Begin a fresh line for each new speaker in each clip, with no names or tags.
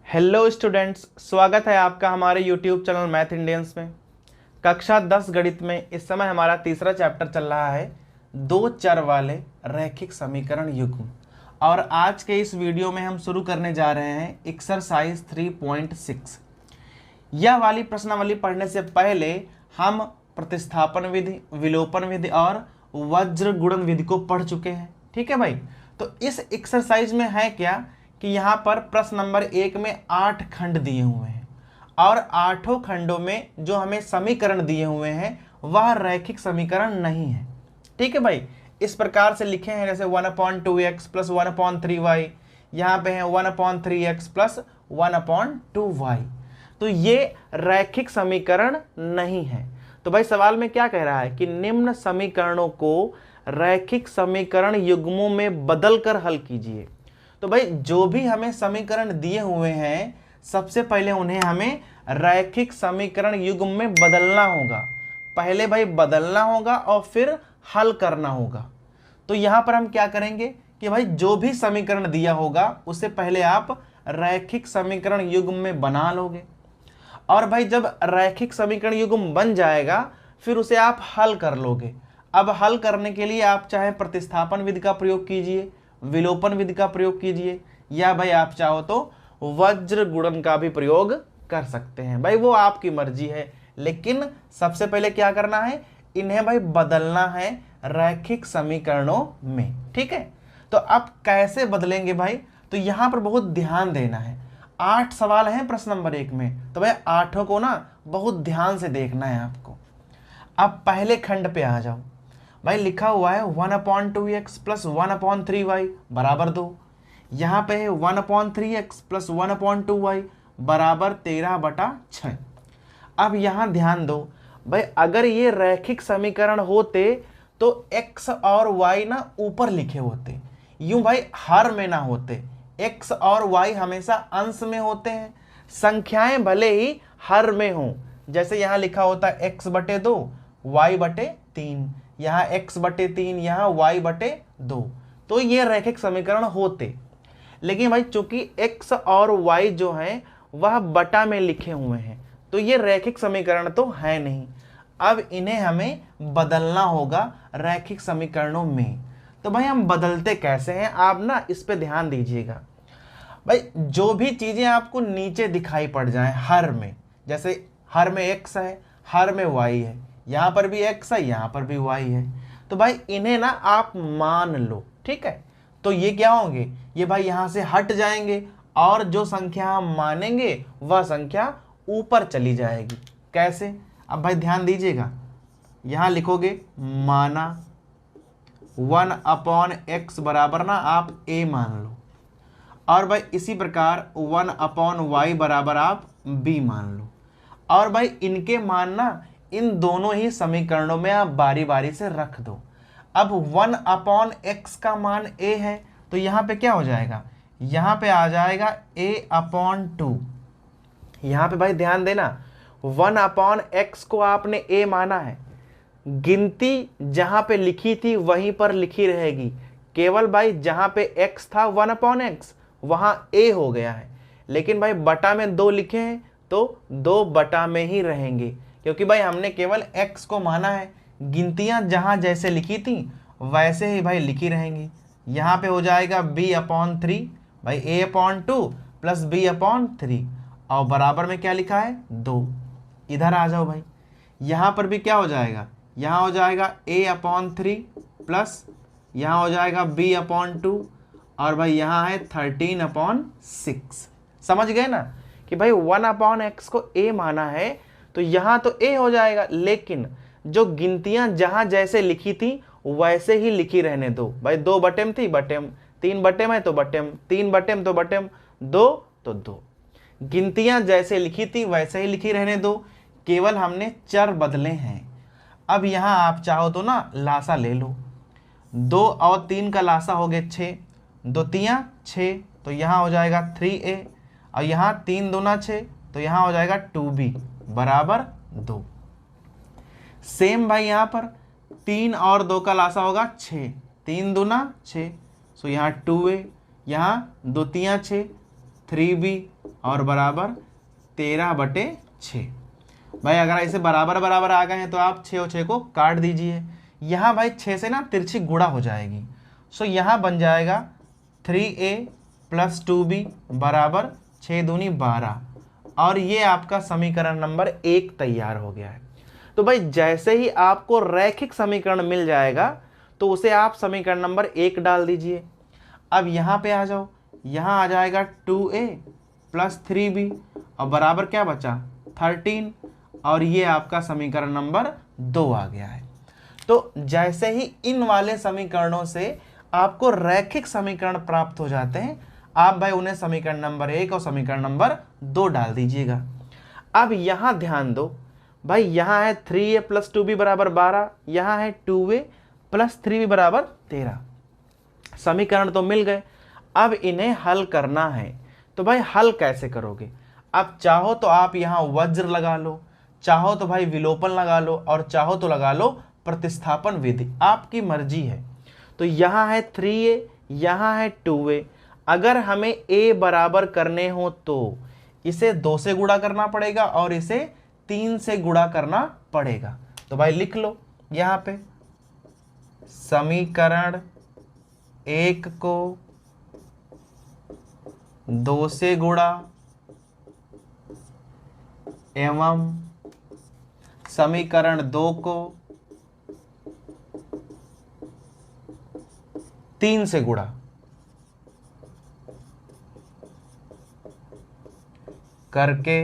Hello students, स्वागत है आपका हमारे यूट्यूब चैनल मैथ इंडियंस में। कक्षा 10 गणित में इस समय हमारा तीसरा चैप्टर चल रहा है दो चर वाले रैखिक समीकरण युग्म। और आज के इस वीडियो में हम शुरू करने जा रहे हैं एक्सरसाइज 3.6। यह वाली प्रश्नावली पढ़ने से पहले हम प्रतिस्थापन विधि, विलोपन विधि और वज्र गुणन विधि को पढ़ चुके हैं। ठीक है भाई, तो इस एक्सरसाइज में है क्या कि यहाँ पर प्रश्न नंबर 1 में 8 खंड दिए हुए हैं और 8 खंडों में जो हमें समीकरण दिए हुए हैं वह रैखिक समीकरण नहीं है। ठीक है भाई, इस प्रकार से लिखे हैं जैसे 1/2x प्लस 1/3y, यहाँ पे है 1/3x प्लस 1/2y। तो ये रैखिक समीकरण नहीं है। तो भाई सवाल में क्या कह रहा है कि निम्न समीकरणों को रैखिक समीकरण युग्मों में बदलकर हल कीजिए। तो भाई जो भी हमें समीकरण दिए हुए हैं सबसे पहले उन्हें हमें रैखिक समीकरण युग्म में बदलना होगा। पहले भाई बदलना होगा और फिर हल करना होगा। तो यहां पर हम क्या करेंगे कि भाई जो भी समीकरण दिया होगा उसे पहले आप रैखिक समीकरण युग्म में बना लोगे और भाई जब रैखिक समीकरण युग्म बन जाएगा फिर उसे आप हल कर लोगे। अब हल करने के लिए आप चाहे प्रतिस्थापन विधि का प्रयोग कीजिए, विलोपन विधि का प्रयोग कीजिए, या भाई आप चाहो तो वज्र गुणन का भी प्रयोग कर सकते हैं। भाई वो आपकी मर्जी है, लेकिन सबसे पहले क्या करना है, इन्हें भाई बदलना है रैखिक समीकरणों में। ठीक है, तो अब कैसे बदलेंगे भाई, तो यहां पर बहुत ध्यान देना है। 8 सवाल हैं प्रश्न नंबर 1 में, तो भाई 8 को ना बहुत ध्यान से देखना है आपको। अब पहले खंड पे आ जाओ। भाई लिखा हुआ है 1/2x प्लस 1/3y बराबर 2। यहाँ पे है 1/3x प्लस 1/2y बराबर 13/6। अब यहाँ ध्यान दो भाई, अगर ये रैखिक समीकरण होते तो x और y ना ऊपर लिखे होते, यूं भाई हर में ना होते। x और y हमेशा अंश में होते हैं, संख्याएं भले ही हर में हों। जैसे यहाँ लिखा होता है x/2 y/3, यहाँ x/3, यहाँ y/2, तो ये रैखिक समीकरण होते। लेकिन भाई चूंकि x और y जो हैं वह बटा में लिखे हुए हैं तो ये रैखिक समीकरण तो है नहीं। अब इन्हें हमें बदलना होगा रैखिक समीकरणों में। तो भाई हम बदलते कैसे हैं, आप ना इस पे ध्यान दीजिएगा। भाई जो भी चीजें आपको नीचे दिखाई पड़ जाएं हर में, जैसे हर में x है, हर में y है, यहाँ पर भी x है, यहाँ पर भी y है, तो भाई इन्हें ना आप मान लो। ठीक है, तो ये क्या होंगे, ये भाई यहाँ से हट जाएंगे और जो संख्या हम मानेंगे वह संख्या ऊपर चली जाएगी। कैसे, अब भाई ध्यान दीजिएगा, यहाँ लिखोगे माना 1/x बराबर ना आप a मान लो, और भाई इसी प्रकार 1/y बराबर आप b मान लो। और भाई इनके मान ना इन दोनों ही समीकरणों में आप बारी बारी से रख दो। अब 1/x का मान a है तो यहाँ पे क्या हो जाएगा, यहाँ पे आ जाएगा a/2। यहाँ पे भाई ध्यान देना, 1/x को आपने a माना है, गिनती जहाँ पे लिखी थी वहीं पर लिखी रहेगी। केवल भाई जहाँ पे x था 1/x वहाँ a हो गया है, लेकिन भाई बटा में 2 लिखे हैं तो 2 बटा में ही रहेंगे, क्योंकि भाई हमने केवल x को माना है। गिनतियां जहां जैसे लिखी थी वैसे ही भाई लिखी रहेंगी। यहाँ पे हो जाएगा b/3, भाई a/2 प्लस b/3, और बराबर में क्या लिखा है 2। इधर आ जाओ भाई, यहाँ पर भी क्या हो जाएगा, यहाँ हो जाएगा a/3 प्लस यहाँ हो जाएगा b/2, और भाई यहाँ है 13/6। समझ गए ना कि भाई 1/x को a माना है तो यहाँ तो a हो जाएगा, लेकिन जो गिनतियां जहां जैसे लिखी थी वैसे ही लिखी रहने दो। भाई 2 बटेम थी बटेम, 3 बटेम है तो बटेम, 3 बटेम तो बटेम, 2 तो 2। गिनतियां जैसे लिखी थी वैसे ही लिखी रहने दो, केवल हमने चर बदले हैं। अब यहाँ आप चाहो तो ना लासा ले लो, 2 और 3 का लासा हो गया 6, 2 तियां 6, तो यहाँ हो जाएगा 3a, और यहाँ 3 दूना 6 तो यहाँ हो जाएगा 2b बराबर 2। सेम भाई यहाँ पर 3 और 2 का लासा होगा 6, 3 दूना 6, सो यहाँ 2a, यहाँ 2 तियां 6, 3b और बराबर 13/6। भाई अगर ऐसे बराबर बराबर आ गए हैं तो आप 6 और 6 को काट दीजिए। यहाँ भाई 6 से ना तिरछी गुणा हो जाएगी। सो यहाँ बन जाएगा 3a + 2b बराबर 6 दूनी 12। और ये आपका समीकरण नंबर 1 तैयार हो गया है। तो भाई जैसे ही आपको रैखिक समीकरण मिल जाएगा तो उसे आप समीकरण नंबर 1 डाल दीजिए। अब यहाँ पे आ जाओ, यहाँ आ जाएगा 2a + 3b और बराबर क्या बचा 13। और ये आपका समीकरण नंबर 2 आ गया है। तो जैसे ही इन वाले समीकरणों से आपको रैखिक समीकरण प्राप्त हो जाते हैं, आप भाई उन्हें समीकरण नंबर 1 और समीकरण नंबर 2 डाल दीजिएगा। अब यहां ध्यान दो भाई, यहां है 3a + 2b बराबर 12, यहां है 2a + 3b बराबर 13। समीकरण तो मिल गए, अब इन्हें हल करना है। तो भाई हल कैसे करोगे? अब चाहो तो आप यहां वज्र लगा लो, चाहो तो भाई विलोपन लगा लो, और चाहो तो लगा लो प्रतिस्थापन विधि, आपकी मर्जी है। तो यहाँ है 3a, यहाँ है 2a। अगर हमें a बराबर करने हो तो इसे 2 से गुणा करना पड़ेगा और इसे 3 से गुणा करना पड़ेगा। तो भाई लिख लो यहाँ पे, समीकरण 1 को 2 से गुणा एवं समीकरण 2 को 3 से गुणा करके,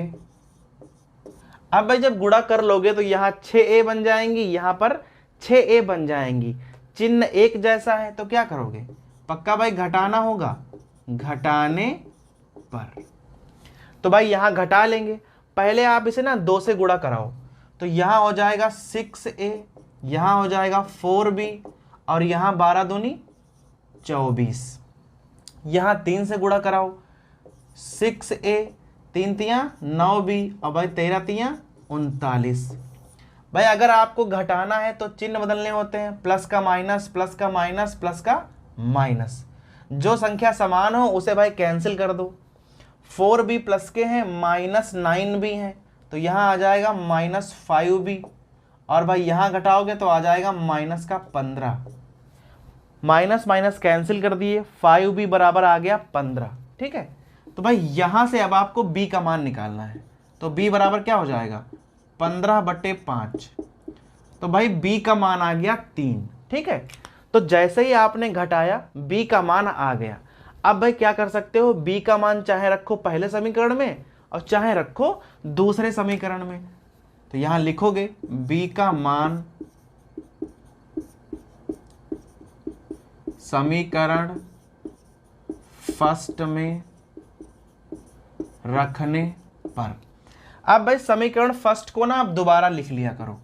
अब भाई जब गुणा कर लोगे तो यहां 6a बन जाएंगी, यहां पर 6a बन जाएंगी। चिन्ह एक जैसा है तो क्या करोगे? पक्का भाई घटाना होगा, घटाने पर। तो भाई यहां घटा लेंगे, पहले आप इसे ना 2 से गुणा कराओ। तो यहां हो जाएगा 6a, यहां हो जाएगा 4b और यहां 12 दूनी 24। यहां 3 से गुणा कराओ, 6a 3 तियां 9b और भाई 13 तियां 39। भाई अगर आपको घटाना है तो चिन्ह बदलने होते हैं, प्लस का माइनस, प्लस का माइनस, प्लस का माइनस। जो संख्या समान हो उसे भाई कैंसिल कर दो। 4b प्लस के हैं, -9b हैं, तो यहाँ आ जाएगा -5b और भाई यहाँ घटाओगे तो आ जाएगा -15। माइनस माइनस कैंसिल कर दिए, 5b बराबर आ गया 15। ठीक है, तो भाई यहां से अब आपको b का मान निकालना है। तो b बराबर क्या हो जाएगा 15/5। तो भाई b का मान आ गया 3। ठीक है, तो जैसे ही आपने घटाया b का मान आ गया। अब भाई क्या कर सकते हो, b का मान चाहे रखो पहले समीकरण में और चाहे रखो दूसरे समीकरण में। तो यहां लिखोगे b का मान समीकरण फर्स्ट में रखने पर। अब भाई समीकरण फर्स्ट को ना आप दोबारा लिख लिया करो।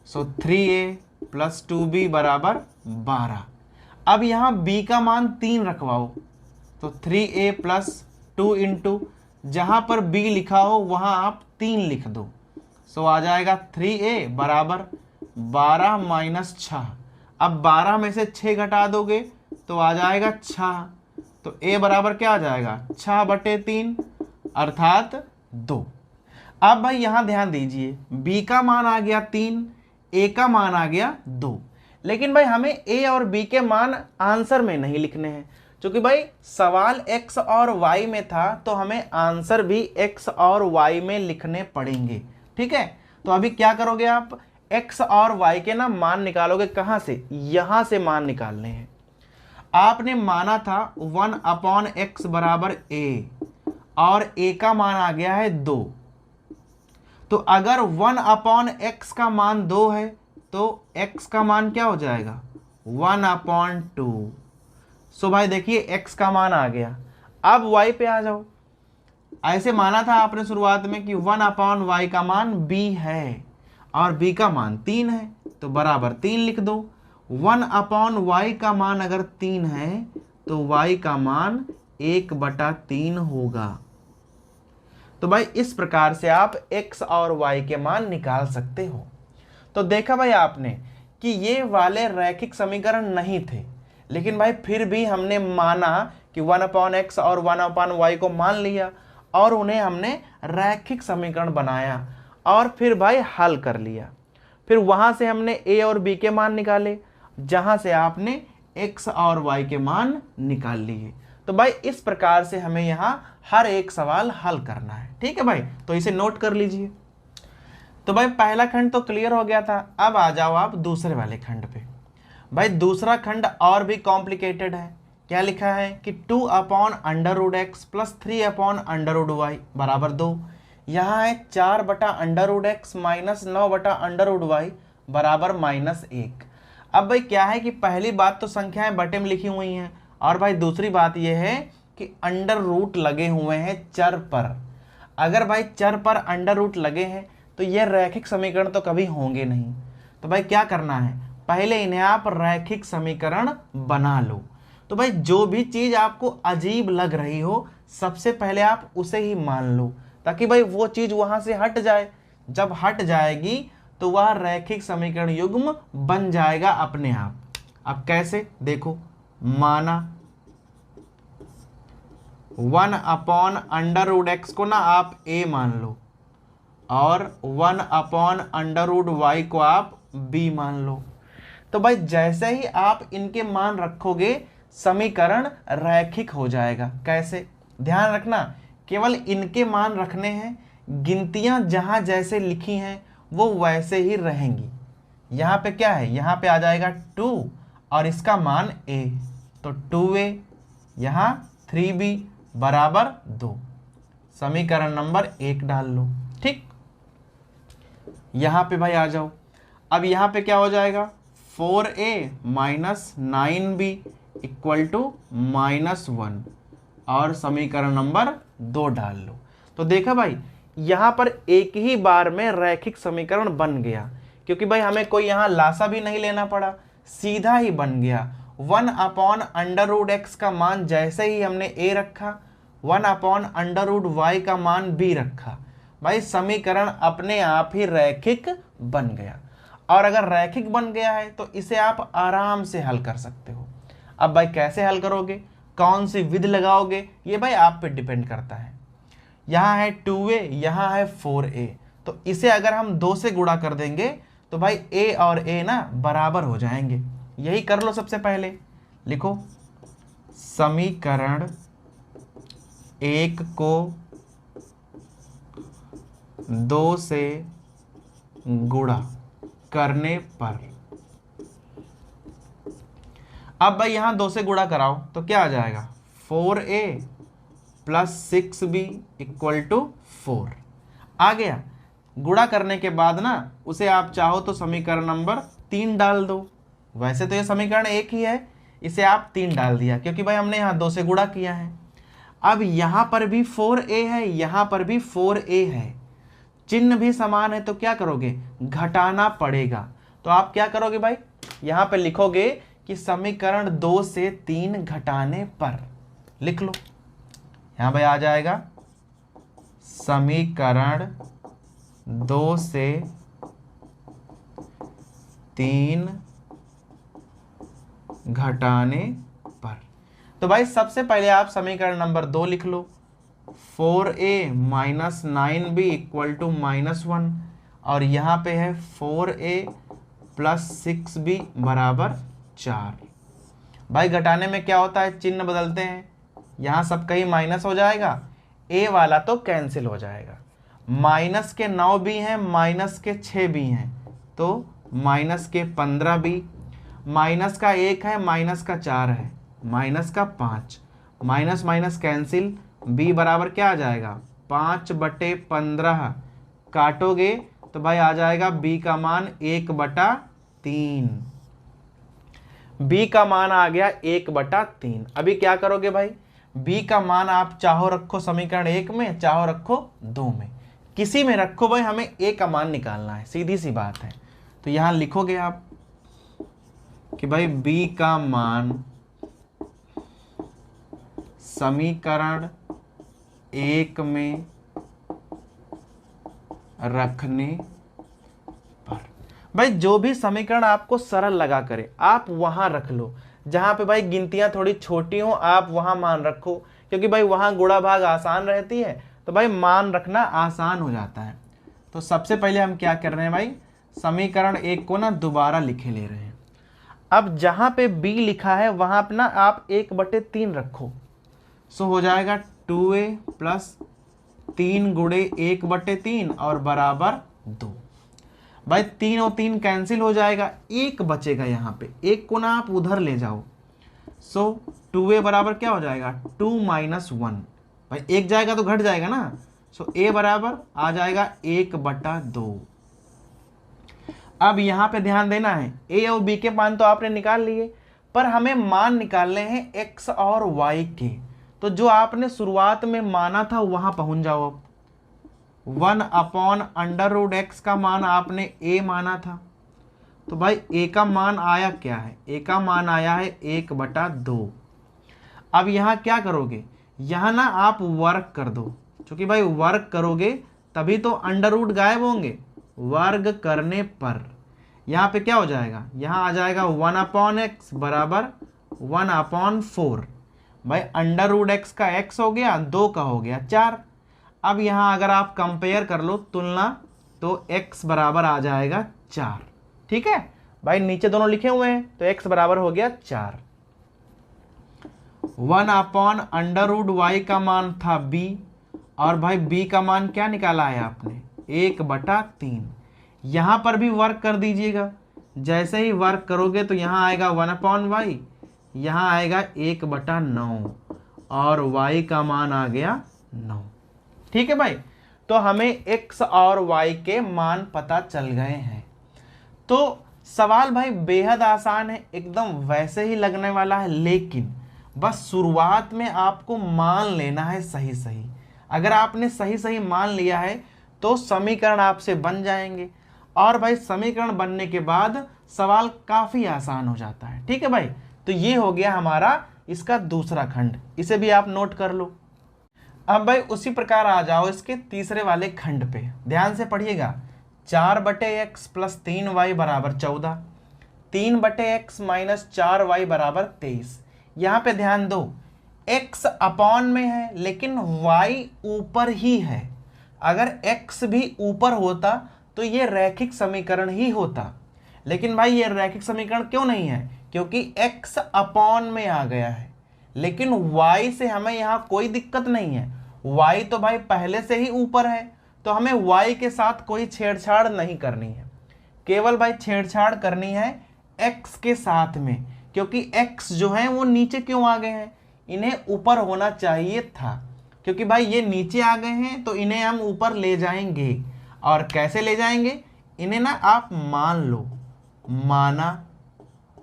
सो 3a + 2b बराबर 12। अब यहां b का मान 3 रखवाओ, तो 3a + 2 इंटू जहां पर b लिखा हो वहां आप 3 लिख दो। सो आ जाएगा 3a बराबर 12 - 6। अब 12 में से 6 घटा दोगे तो आ जाएगा 6। तो a बराबर क्या आ जाएगा 6/3 अर्थात 2। अब भाई यहां ध्यान दीजिए, b का मान आ गया 3, a का मान आ गया 2। लेकिन भाई हमें a और b के मान आंसर में नहीं लिखने हैं, क्योंकि भाई सवाल x और y में था तो हमें आंसर भी x और y में लिखने पड़ेंगे। ठीक है, तो अभी क्या करोगे आप, x और y के ना मान निकालोगे। कहां से? यहां से मान निकालने हैं। आपने माना था 1/x बराबर a और a का मान आ गया है 2। तो अगर 1/x का मान 2 है तो x का मान क्या हो जाएगा 1/2। सो भाई देखिए x का मान आ गया। अब y पे आ जाओ। ऐसे माना था आपने शुरुआत में कि 1/y का मान b है और b का मान 3 है, तो बराबर 3 लिख दो। 1/y का मान अगर 3 है तो y का मान 1/3 होगा। तो भाई इस प्रकार से आप x और y के मान निकाल सकते हो। तो देखा भाई आपने कि ये वाले रैखिक समीकरण नहीं थे, लेकिन भाई फिर भी हमने माना कि 1/x और 1/y को मान लिया और उन्हें हमने रैखिक समीकरण बनाया और फिर भाई हल कर लिया। फिर वहां से हमने ए और बी के मान निकाले, जहां से आपने एक्स और वाई के मान निकाल लिए। तो भाई इस प्रकार से हमें यहां हर एक सवाल हल करना है। ठीक है भाई, तो इसे नोट कर लीजिए। तो भाई पहला खंड तो क्लियर हो गया था। अब आ जाओ आप दूसरे वाले खंड पे। भाई दूसरा खंड और भी कॉम्प्लिकेटेड है। क्या लिखा है कि 2/√x प्लस 3/√y बराबर 2। यहाँ है 4/√x माइनस 9/√y बराबर -1। अब भाई क्या है कि पहली बात तो संख्याएं बटे में लिखी हुई हैं, और भाई दूसरी बात यह है कि अंडर रूट लगे हुए हैं चर पर। अगर भाई चर पर अंडर रूट लगे हैं तो यह रैखिक समीकरण तो कभी होंगे नहीं। तो भाई क्या करना है, पहले इन्हें आप रैखिक समीकरण बना लो। तो भाई जो भी चीज आपको अजीब लग रही हो सबसे पहले आप उसे ही मान लो, ताकि भाई वो चीज वहां से हट जाए। जब हट जाएगी तो वह रैखिक समीकरण युग्म बन जाएगा अपने आप। अब कैसे, देखो, माना 1/√x को ना आप a मान लो और 1/√y को आप b मान लो। तो भाई जैसे ही आप इनके मान रखोगे समीकरण रैखिक हो जाएगा। कैसे, ध्यान रखना, केवल इनके मान रखने हैं, गिनतियां जहां जैसे लिखी हैं वो वैसे ही रहेंगी। यहाँ पे क्या है, यहाँ पे आ जाएगा 2 और इसका मान a, तो 2a, यहाँ 3b बराबर 2। समीकरण नंबर 1 डाल लो। ठीक, यहाँ पे भाई आ जाओ। अब यहाँ पे क्या हो जाएगा, 4a minus 9b equal to -1 और समीकरण नंबर 2 डाल लो। तो देखा भाई यहाँ पर एक ही बार में रैखिक समीकरण बन गया, क्योंकि भाई हमें कोई यहाँ लासा भी नहीं लेना पड़ा, सीधा ही बन गया। 1/√x का मान जैसे ही हमने a रखा, 1/√y का मान b रखा, भाई समीकरण अपने आप ही रैखिक बन गया। और अगर रैखिक बन गया है तो इसे आप आराम से हल कर सकते हो। अब भाई कैसे हल करोगे, कौन सी विधि लगाओगे, ये भाई आप पे डिपेंड करता है। यहाँ है 2a, यहाँ है 4a, तो इसे अगर हम 2 से गुणा कर देंगे तो भाई a और a ना बराबर हो जाएंगे। यही कर लो। सबसे पहले लिखो समीकरण 1 को 2 से गुणा करने पर, अब भाई यहां 2 से गुणा कराओ तो क्या आ जाएगा, 4a plus 6b equal to 4 आ गया। गुणा करने के बाद ना उसे आप चाहो तो समीकरण नंबर 3 डाल दो। वैसे तो ये समीकरण 1 ही है, इसे आप 3 डाल दिया क्योंकि भाई हमने यहाँ 2 से गुणा किया है। अब यहाँ पर भी 4a है, यहाँ पर भी 4a है, चिन्ह भी समान है, तो क्या करोगे, घटाना पड़ेगा। तो आप क्या करोगे भाई, यहाँ पे लिखोगे कि समीकरण 2 से 3 घटाने पर, लिख लो। यहाँ भाई आ जाएगा समीकरण 2 से 3 घटाने पर। तो भाई सबसे पहले आप समीकरण नंबर 2 लिख लो, 4a minus 9b equal to -1, और यहाँ पे है 4a प्लस 6b बराबर 4। भाई घटाने में क्या होता है, चिन्ह बदलते हैं, यहाँ सबका ही माइनस हो जाएगा, a वाला तो कैंसिल हो जाएगा। माइनस के 9 भी हैं, माइनस के 6 भी हैं, तो माइनस के 15 भी, माइनस का 1 है, माइनस का 4 है, माइनस का 5, माइनस माइनस कैंसिल, b बराबर क्या आ जाएगा, 5/15, काटोगे तो भाई आ जाएगा b का मान 1/3। b का मान आ गया 1/3। अभी क्या करोगे भाई, b का मान आप चाहो रखो समीकरण 1 में, चाहो रखो 2 में, किसी में रखो भाई, हमें a का मान निकालना है, सीधी सी बात है। तो यहां लिखोगे आप कि भाई b का मान समीकरण 1 में रखने पर, भाई जो भी समीकरण आपको सरल लगा करे आप वहां रख लो। जहां पे भाई गिनतियां थोड़ी छोटी हो आप वहां मान रखो, क्योंकि भाई वहां गुणा भाग आसान रहती है, तो भाई मान रखना आसान हो जाता है। तो सबसे पहले हम क्या कर रहे हैं भाई, समीकरण 1 को ना दोबारा लिखे ले रहे हैं। अब जहाँ पे b लिखा है वहाँ पे ना आप 1/3 रखो। सो हो जाएगा 2a प्लस 3 गुणे 1/3 और बराबर 2। भाई 3 और 3 कैंसिल हो जाएगा, एक बचेगा यहाँ पे, एक को ना आप उधर ले जाओ। सो 2a बराबर क्या हो जाएगा, 2 - 1। भाई एक जाएगा तो घट जाएगा ना। सो a बराबर आ जाएगा 1/2। अब यहाँ पे ध्यान देना है, a और b के मान तो आपने निकाल लिए, पर हमें मान निकालने हैं x और y के। तो जो आपने शुरुआत में माना था वहां पहुंच जाओ। अब 1/√x का मान आपने a माना था, तो भाई a का मान आया क्या है, a का मान आया है 1/2। अब यहाँ क्या करोगे, यहाँ ना आप वर्ग कर दो, क्योंकि भाई वर्ग करोगे तभी तो अंडर रूट गायब होंगे। वर्ग करने पर यहाँ पे क्या हो जाएगा, यहाँ आ जाएगा 1/x बराबर 1/4। भाई अंडर रूट x का x हो गया, 2 का हो गया 4। अब यहाँ अगर आप कंपेयर कर लो, तुलना, तो x बराबर आ जाएगा 4। ठीक है भाई, नीचे दोनों लिखे हुए हैं तो x बराबर हो गया 4। 1/√y का मान था b, और भाई b का मान क्या निकाला है आपने, 1/3। यहाँ पर भी वर्क कर दीजिएगा। जैसे ही वर्क करोगे तो यहाँ आएगा 1/y, यहाँ आएगा 1/9, और y का मान आ गया 9। ठीक है भाई, तो हमें x और y के मान पता चल गए हैं। तो सवाल भाई बेहद आसान है, एकदम वैसे ही लगने वाला है, लेकिन बस शुरुआत में आपको मान लेना है सही सही। अगर आपने सही सही मान लिया है तो समीकरण आपसे बन जाएंगे, और भाई समीकरण बनने के बाद सवाल काफ़ी आसान हो जाता है। ठीक है भाई, तो ये हो गया हमारा इसका दूसरा खंड, इसे भी आप नोट कर लो। अब भाई उसी प्रकार आ जाओ इसके तीसरे वाले खंड पे, ध्यान से पढ़िएगा। 4/x + 3y बराबर 14, 3/x - 4y बराबर 23। यहाँ पे ध्यान दो, x अपॉन में है लेकिन y ऊपर ही है। अगर x भी ऊपर होता तो ये रैखिक समीकरण ही होता, लेकिन भाई ये रैखिक समीकरण क्यों नहीं है, क्योंकि x अपॉन में आ गया है। लेकिन y से हमें यहाँ कोई दिक्कत नहीं है, y तो भाई पहले से ही ऊपर है, तो हमें y के साथ कोई छेड़छाड़ नहीं करनी है। केवल भाई छेड़छाड़ करनी है x के साथ में, क्योंकि x जो है वो नीचे क्यों आ गए हैं, इन्हें ऊपर होना चाहिए था। क्योंकि भाई ये नीचे आ गए हैं तो इन्हें हम ऊपर ले जाएंगे। और कैसे ले जाएंगे, इन्हें ना आप मान लो, माना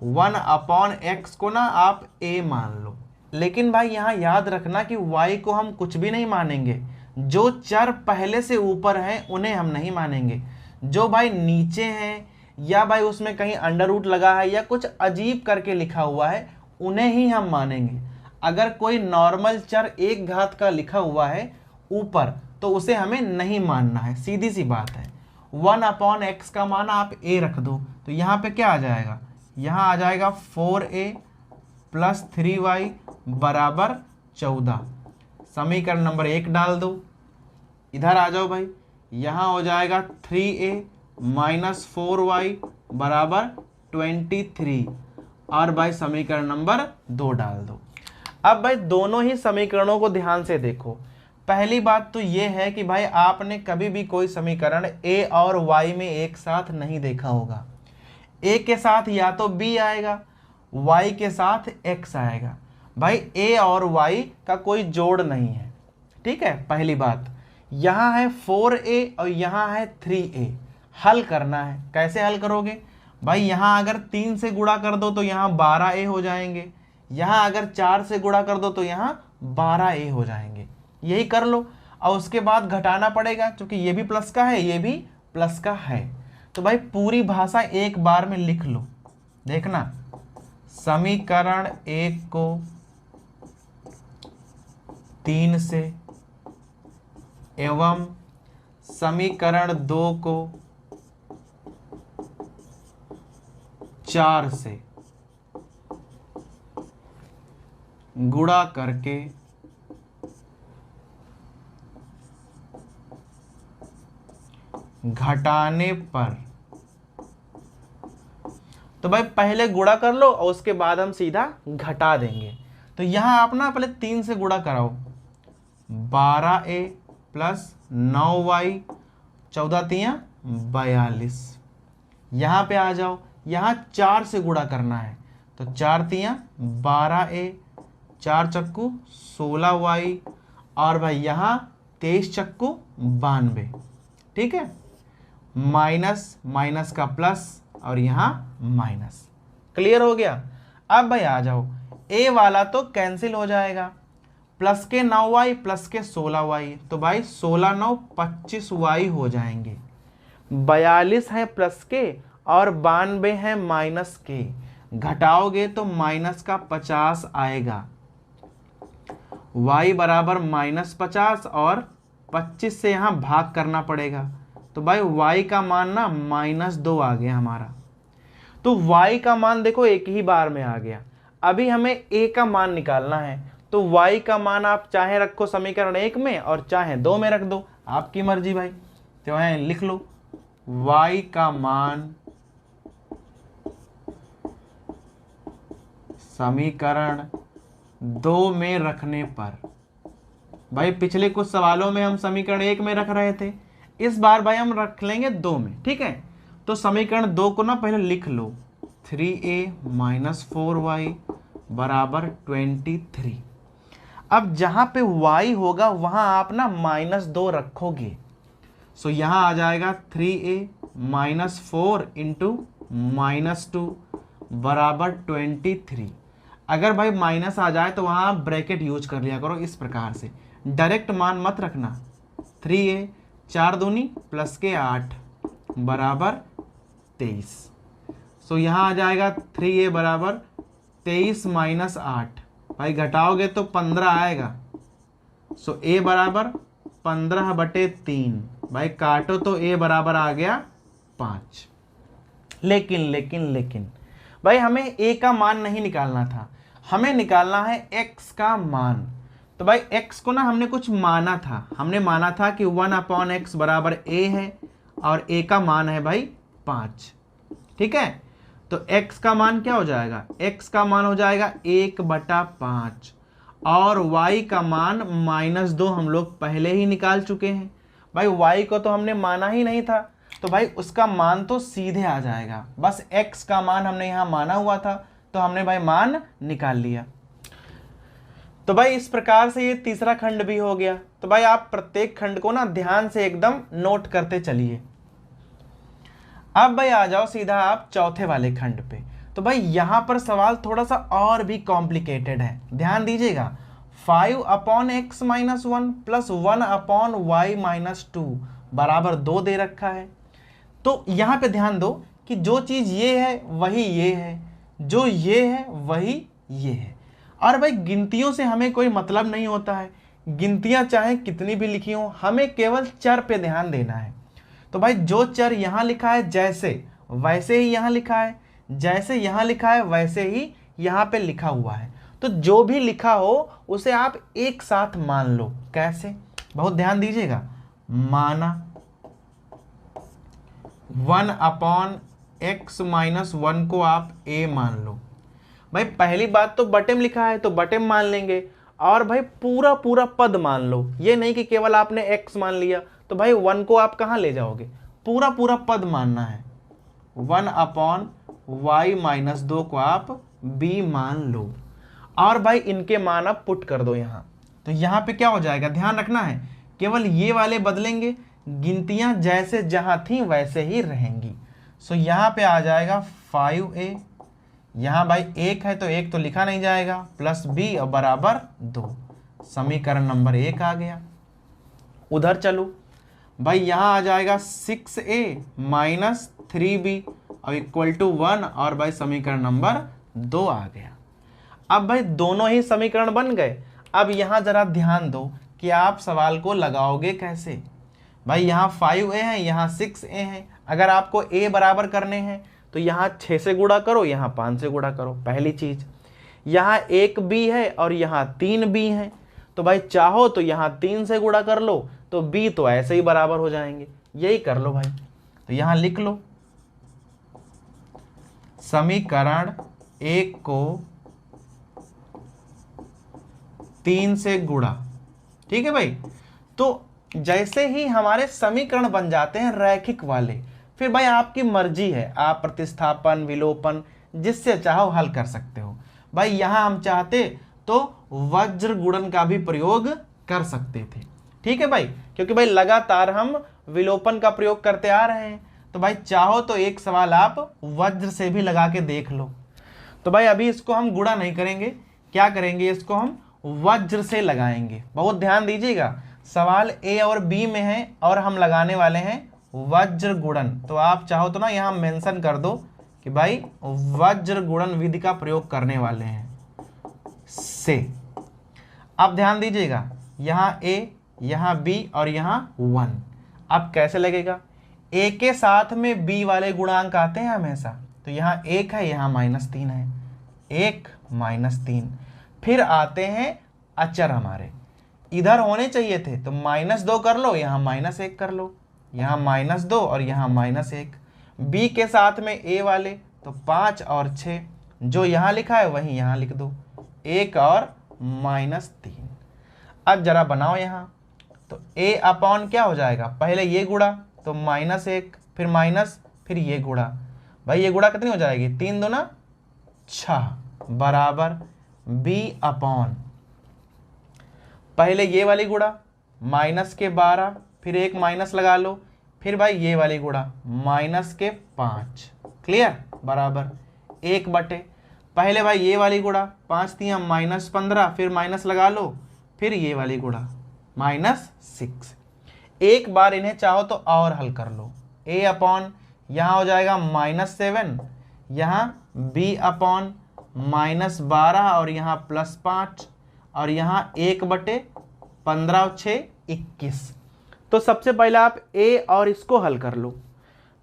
1/x को ना आप a मान लो। लेकिन भाई यहाँ याद रखना कि y को हम कुछ भी नहीं मानेंगे, जो चर पहले से ऊपर हैं उन्हें हम नहीं मानेंगे। जो भाई नीचे हैं या भाई उसमें कहीं अंडर रूट लगा है या कुछ अजीब करके लिखा हुआ है, उन्हें ही हम मानेंगे। अगर कोई नॉर्मल चर 1 घात का लिखा हुआ है ऊपर तो उसे हमें नहीं मानना है, सीधी सी बात है। 1/x का मान आप a रख दो, तो यहाँ पे क्या आ जाएगा, यहाँ आ जाएगा 4a + 3y बराबर 14। समीकरण नंबर 1 डाल दो, इधर आ जाओ भाई, यहाँ हो जाएगा 3a - 4y बराबर 23, और भाई समीकरण नंबर 2 डाल दो। अब भाई दोनों ही समीकरणों को ध्यान से देखो। पहली बात तो ये है कि भाई आपने कभी भी कोई समीकरण a और y में एक साथ नहीं देखा होगा। a के साथ या तो b आएगा, y के साथ x आएगा। भाई a और y का कोई जोड़ नहीं है। ठीक है, पहली बात। यहाँ है 4a और यहाँ है 3a, हल करना है। कैसे हल करोगे भाई, यहाँ अगर 3 से गुणा कर दो तो यहाँ 12a हो जाएंगे, यहाँ अगर 4 से गुणा कर दो तो यहाँ 12a हो जाएंगे। यही कर लो, और उसके बाद घटाना पड़ेगा क्योंकि ये भी प्लस का है ये भी प्लस का है। तो भाई पूरी भाषा एक बार में लिख लो, देखना। समीकरण 1 को 3 से एवं समीकरण 2 को 4 से गुणा करके घटाने पर। तो भाई पहले गुणा कर लो और उसके बाद हम सीधा घटा देंगे। तो यहां आप ना पहले 3 से गुणा कराओ, 12a प्लस 9y, 14 तियां 42। यहां पे आ जाओ, यहां 4 से गुणा करना है, तो 4 तियां 12a, 4 चक्कू 16y, और भाई यहां 23 चक्कू 92। ठीक है, माइनस माइनस का प्लस और यहां माइनस। क्लियर हो गया। अब भाई आ जाओ, ए वाला तो कैंसिल हो जाएगा, प्लस के 9y प्लस के 16y, तो भाई 16 9 25y हो जाएंगे। 42 है प्लस के और 92 है माइनस के, घटाओगे तो माइनस का 50 आएगा। y बराबर -50 और 25 से यहां भाग करना पड़ेगा, तो भाई y का मान ना -2 आ गया हमारा। तो y का मान देखो एक ही बार में आ गया। अभी हमें a का मान निकालना है, तो y का मान आप चाहे रखो समीकरण 1 में और चाहे 2 में रख दो, आपकी मर्जी भाई। तो यहां लिख लो y का मान समीकरण 2 में रखने पर। भाई पिछले कुछ सवालों में हम समीकरण 1 में रख रहे थे, इस बार भाई हम रख लेंगे 2 में। ठीक है, तो समीकरण 2 को ना पहले लिख लो, 3a - 4y बराबर 23। अब जहां पे y होगा वहां आप ना -2 रखोगे, सो यहां आ जाएगा 3a - 4 इंटू -2 बराबर 23। अगर भाई माइनस आ जाए तो वहां आप ब्रैकेट यूज कर लिया करो इस प्रकार से, डायरेक्ट मान मत रखना। 3a 4 दूनी प्लस के 8 बराबर 23। सो यहाँ आ जाएगा 3a बराबर 23 - 8, भाई घटाओगे तो 15 आएगा। सो a बराबर 15/3, भाई काटो तो a बराबर आ गया 5। लेकिन भाई हमें a का मान नहीं निकालना था, हमें निकालना है x का मान। तो भाई x को ना हमने कुछ माना था, हमने माना था कि 1/x बराबर a है और a का मान है भाई 5। ठीक है, तो x का मान क्या हो जाएगा, x का मान हो जाएगा 1/5 और y का मान -2 हम लोग पहले ही निकाल चुके हैं। भाई y को तो हमने माना ही नहीं था, तो भाई उसका मान तो सीधे आ जाएगा। बस x का मान हमने यहाँ माना हुआ था, तो हमने भाई मान निकाल लिया। तो भाई इस प्रकार से ये तीसरा खंड भी हो गया। तो भाई आप प्रत्येक खंड को ना ध्यान से एकदम नोट करते चलिए। अब भाई आ जाओ सीधा आप चौथे वाले खंड पे। तो भाई यहां पर सवाल थोड़ा सा और भी कॉम्प्लिकेटेड है, ध्यान दीजिएगा। 5/x - 1 प्लस 1/y - 2 बराबर 2 दे रखा है। तो यहां पे ध्यान दो कि जो चीज ये है वही ये है, जो ये है वही ये है। और भाई गिनतियों से हमें कोई मतलब नहीं होता है, गिनतियां चाहे कितनी भी लिखी हो, हमें केवल चर पे ध्यान देना है। तो भाई जो चर यहां लिखा है जैसे वैसे ही यहां लिखा है, जैसे यहां लिखा है वैसे ही यहां पे लिखा हुआ है। तो जो भी लिखा हो उसे आप एक साथ मान लो। कैसे, बहुत ध्यान दीजिएगा। माना 1/x - 1 को आप a मान लो। भाई पहली बात तो बटेम लिखा है तो बटेम मान लेंगे, और भाई पूरा पूरा पद मान लो, ये नहीं कि केवल आपने x मान लिया। तो भाई 1 को आप कहाँ ले जाओगे, पूरा पूरा पद मानना है। 1/y - 2 को आप b मान लो, और भाई इनके मान आप पुट कर दो यहाँ। तो यहाँ पे क्या हो जाएगा, ध्यान रखना है, केवल ये वाले बदलेंगे, गिनतियां जैसे जहां थी वैसे ही रहेंगी। सो यहाँ पे आ जाएगा 5a, यहाँ भाई 1 है तो 1 तो लिखा नहीं जाएगा, प्लस b और बराबर 2, समीकरण नंबर 1 आ गया। उधर चलो भाई, यहाँ आ जाएगा 6a - 3b और इक्वल टू 1, और भाई समीकरण नंबर 2 आ गया। अब भाई दोनों ही समीकरण बन गए। अब यहाँ जरा ध्यान दो कि आप सवाल को लगाओगे कैसे। भाई यहाँ 5a है, यहाँ 6a है। अगर आपको a बराबर करने हैं तो यहाँ 6 से गुणा करो, यहाँ 5 से गुणा करो। पहली चीज, यहाँ 1b है और यहाँ 3b है, तो भाई चाहो तो यहाँ 3 से गुणा कर लो, तो b तो ऐसे ही बराबर हो जाएंगे। यही कर लो भाई। तो यहां लिख लो समीकरण 1 को 3 से गुणा। ठीक है भाई। तो जैसे ही हमारे समीकरण बन जाते हैं रैखिक वाले, फिर भाई आपकी मर्जी है, आप प्रतिस्थापन विलोपन जिससे चाहो हल कर सकते हो। भाई यहां हम चाहते तो वज्र गुणन का भी प्रयोग कर सकते थे। ठीक है भाई, क्योंकि भाई लगातार हम विलोपन का प्रयोग करते आ रहे हैं। तो भाई चाहो तो एक सवाल आप वज्र से भी लगा के देख लो। तो भाई अभी इसको हम गुणा नहीं करेंगे, क्या करेंगे, इसको हम वज्र से लगाएंगे। बहुत ध्यान दीजिएगा, सवाल ए और बी में है और हम लगाने वाले हैं वज्र गुणन। तो आप चाहो तो ना यहां मेंशन कर दो कि भाई वज्र गुणन विधि का प्रयोग करने वाले हैं से। अब ध्यान दीजिएगा, यहां ए, यहां बी और यहां 1। अब कैसे लगेगा, ए के साथ में बी वाले गुणांक आते हैं हमेशा। तो यहां 1 है, यहां -3 है, 1 -3। फिर आते हैं अचर, हमारे इधर होने चाहिए थे, तो -2 कर लो, यहां -1 कर लो, यहां -2 और यहां -1। बी के साथ में ए वाले, तो 5 और 6, जो यहां लिखा है वही यहां लिख दो, 1 और -3। अब जरा बनाओ यहां, तो a अपॉन क्या हो जाएगा, पहले ये गुणा तो -1, फिर माइनस, फिर ये गुणा। भाई ये गुणा कितनी हो जाएगी, 3 दूना 6 बराबर b अपॉन, पहले ये वाली गुणा माइनस के 12, फिर एक माइनस लगा लो, फिर भाई ये वाली गुणा -5। क्लियर, बराबर 1/, पहले भाई ये वाली गुणा 5 3 -15, फिर माइनस लगा लो, फिर ये वाली गुणा -6। एक बार इन्हें चाहो तो और हल कर लो, a अपॉन यहाँ हो जाएगा -7, यहाँ b अपॉन -12 और यहाँ +5 और यहाँ 1/15 और 6 21। तो सबसे पहले आप a और इसको हल कर लो।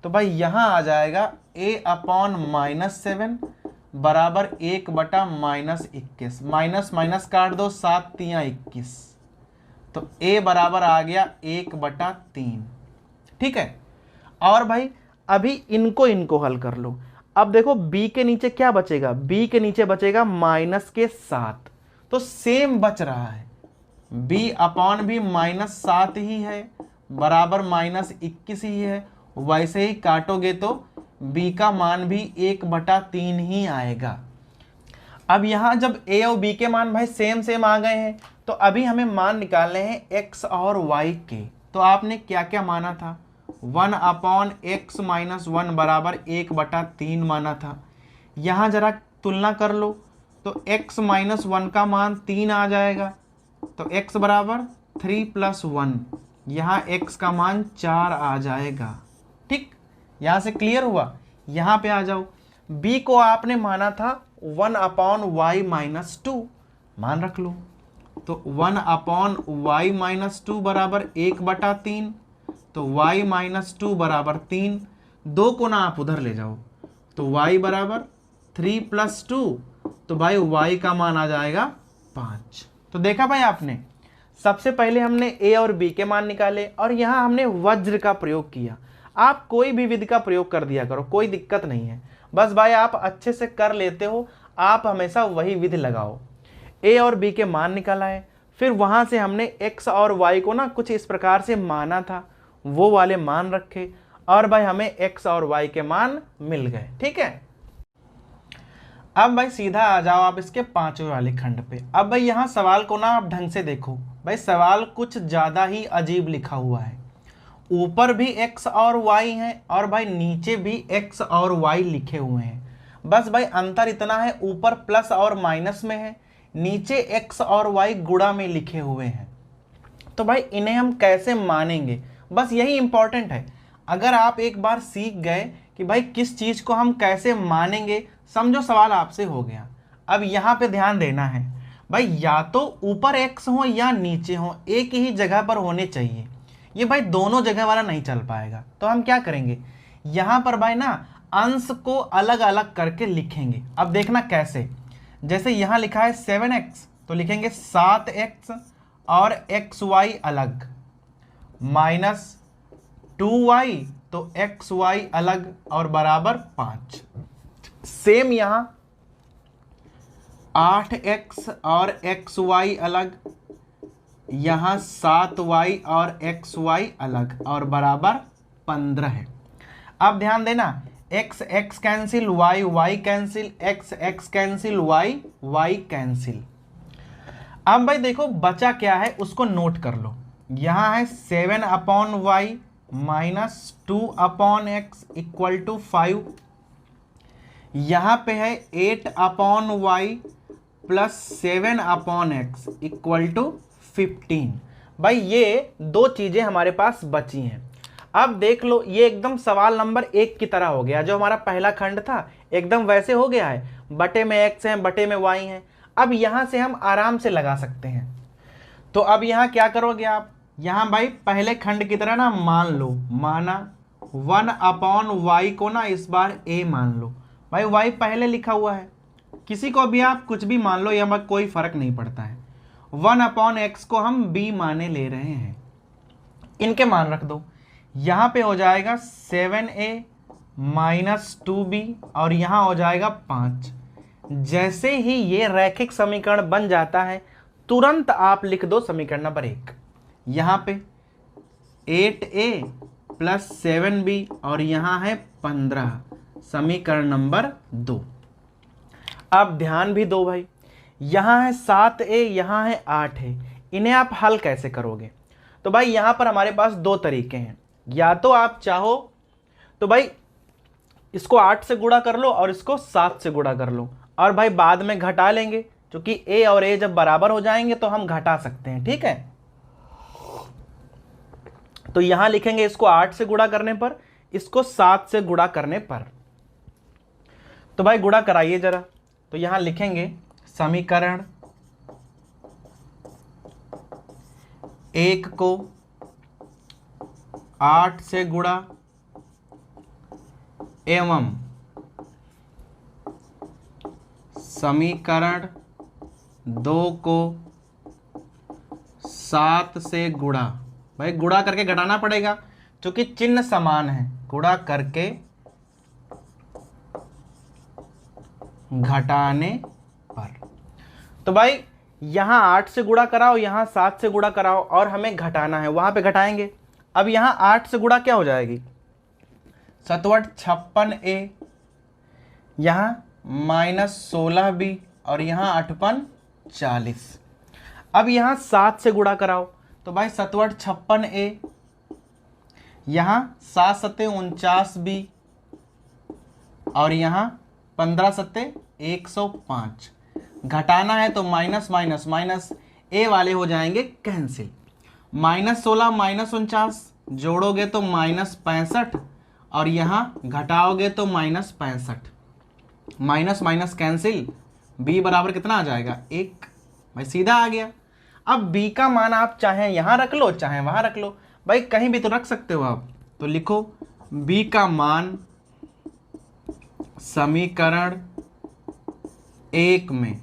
तो भाई यहाँ आ जाएगा a अपॉन -7 बराबर 1/-21, माइनस माइनस काट दो, 7 3 21, तो a बराबर आ गया 1/3। ठीक है। और भाई अभी इनको हल कर लो। अब देखो b के नीचे क्या बचेगा, b के नीचे बचेगा -7, तो सेम बच रहा है, b अपॉन भी -7 ही है बराबर -21 ही है। वैसे ही काटोगे तो b का मान भी 1/3 ही आएगा। अब यहां जब a और b के मान भाई सेम आ गए हैं, तो अभी हमें मान निकालने हैं x और y के। तो आपने क्या क्या माना था, 1/x - 1 बराबर 1/3 माना था। यहाँ जरा तुलना कर लो, तो x - 1 का मान 3 आ जाएगा, तो x बराबर 3 + 1, यहाँ x का मान 4 आ जाएगा। ठीक, यहाँ से क्लियर हुआ। यहाँ पे आ जाओ, b को आपने माना था 1/y - 2, मान रख लो, तो 1/y - 2 बराबर 1/3, तो y - 2 बराबर 3। 2 को ना आप उधर ले जाओ, तो y बराबर 3 + 2, तो भाई y का मान आ जाएगा 5। तो देखा भाई आपने, सबसे पहले हमने a और b के मान निकाले और यहाँ हमने वज्र का प्रयोग किया। आप कोई भी विधि का प्रयोग कर दिया करो, कोई दिक्कत नहीं है, बस भाई आप अच्छे से कर लेते हो, आप हमेशा वही विधि लगाओ। a और b के मान निकाला है, फिर वहां से हमने x और y को ना कुछ इस प्रकार से माना था, वो वाले मान रखे और भाई हमें x और y के मान मिल गए। ठीक है। अब भाई सीधा आ जाओ आप इसके 5वें वाले खंड पे। अब भाई यहाँ सवाल को ना आप ढंग से देखो, भाई सवाल कुछ ज्यादा ही अजीब लिखा हुआ है। ऊपर भी x और y है और भाई नीचे भी x और y लिखे हुए हैं, बस भाई अंतर इतना है, ऊपर प्लस और माइनस में है, नीचे x और y गुणा में लिखे हुए हैं। तो भाई इन्हें हम कैसे मानेंगे, बस यही इंपॉर्टेंट है। अगर आप एक बार सीख गए कि भाई किस चीज को हम कैसे मानेंगे, समझो सवाल आपसे हो गया। अब यहाँ पे ध्यान देना है भाई, या तो ऊपर x हो या नीचे हो, एक ही जगह पर होने चाहिए। ये भाई दोनों जगह वाला नहीं चल पाएगा, तो हम क्या करेंगे, यहाँ पर भाई ना अंश को अलग अलग करके लिखेंगे। अब देखना कैसे, जैसे यहाँ लिखा है 7x, तो लिखेंगे 7x और xy अलग, 2y तो xy अलग और बराबर 5। सेम यहां 8x और xy अलग, यहां 7y और xy अलग और बराबर 15 है। अब ध्यान देना, x x cancel, y y cancel, x x cancel, y y cancel. अब भाई देखो बचा क्या है उसको नोट कर लो। यहां है 7/y minus 2/x equal to 5। यहां पे है 8/y plus 7/x equal to 15। भाई ये दो चीजें हमारे पास बची हैं। अब देख लो ये एकदम सवाल नंबर 1 की तरह हो गया, जो हमारा पहला खंड था एकदम वैसे हो गया है, बटे में x है बटे में y है। अब यहां से हम आराम से लगा सकते हैं। तो अब यहां क्या करोगे आप, यहां भाई पहले खंड की तरह ना मान लो, माना 1/y को ना इस बार a मान लो। भाई y पहले लिखा हुआ है, किसी को भी आप कुछ भी मान लो, यहां कोई फर्क नहीं पड़ता है। 1/x को हम b माने ले रहे हैं, इनके मान रख दो। यहां पे हो जाएगा 7a माइनस 2b और यहां हो जाएगा 5। जैसे ही ये रैखिक समीकरण बन जाता है तुरंत आप लिख दो समीकरण नंबर 1। यहां पे 8a प्लस 7b और यहां है 15, समीकरण नंबर 2। अब ध्यान भी दो भाई, यहां है 7a यहां है 8 है, इन्हें आप हल कैसे करोगे। तो भाई यहां पर हमारे पास दो तरीके हैं, या तो आप चाहो तो भाई इसको 8 से गुणा कर लो और इसको 7 से गुणा कर लो, और भाई बाद में घटा लेंगे, क्योंकि a और a जब बराबर हो जाएंगे तो हम घटा सकते हैं, ठीक है। तो यहां लिखेंगे इसको 8 से गुणा करने पर, इसको 7 से गुणा करने पर। तो भाई गुणा कराइए जरा। तो यहां लिखेंगे समीकरण 1 को 8 से गुणा एवं समीकरण 2 को 7 से गुणा। भाई गुणा करके घटाना पड़ेगा क्योंकि चिन्ह समान है, गुणा करके घटाने पर। तो भाई यहां 8 से गुणा कराओ, यहां 7 से गुणा कराओ, और हमें घटाना है, वहां पे घटाएंगे। अब यहां 8 से गुणा क्या हो जाएगी, 7 56a, यहां माइनस 16b और यहां 8 40। अब यहां 7 से गुणा कराओ, तो भाई 7 56a, यहां 7 7 49b और यहां 15 7 105। घटाना है तो माइनस माइनस माइनस, ए वाले हो जाएंगे कैंसिल। माइनस 16 माइनस 49 जोड़ोगे तो माइनस 65 और यहां घटाओगे तो minus 65। Minus minus cancel, b बराबर कितना आ जाएगा 1। भाई सीधा आ गया। अब b का मान आप चाहे यहां रख लो चाहे वहां रख लो, भाई कहीं भी तो रख सकते हो आप। तो लिखो b का मान समीकरण 1 में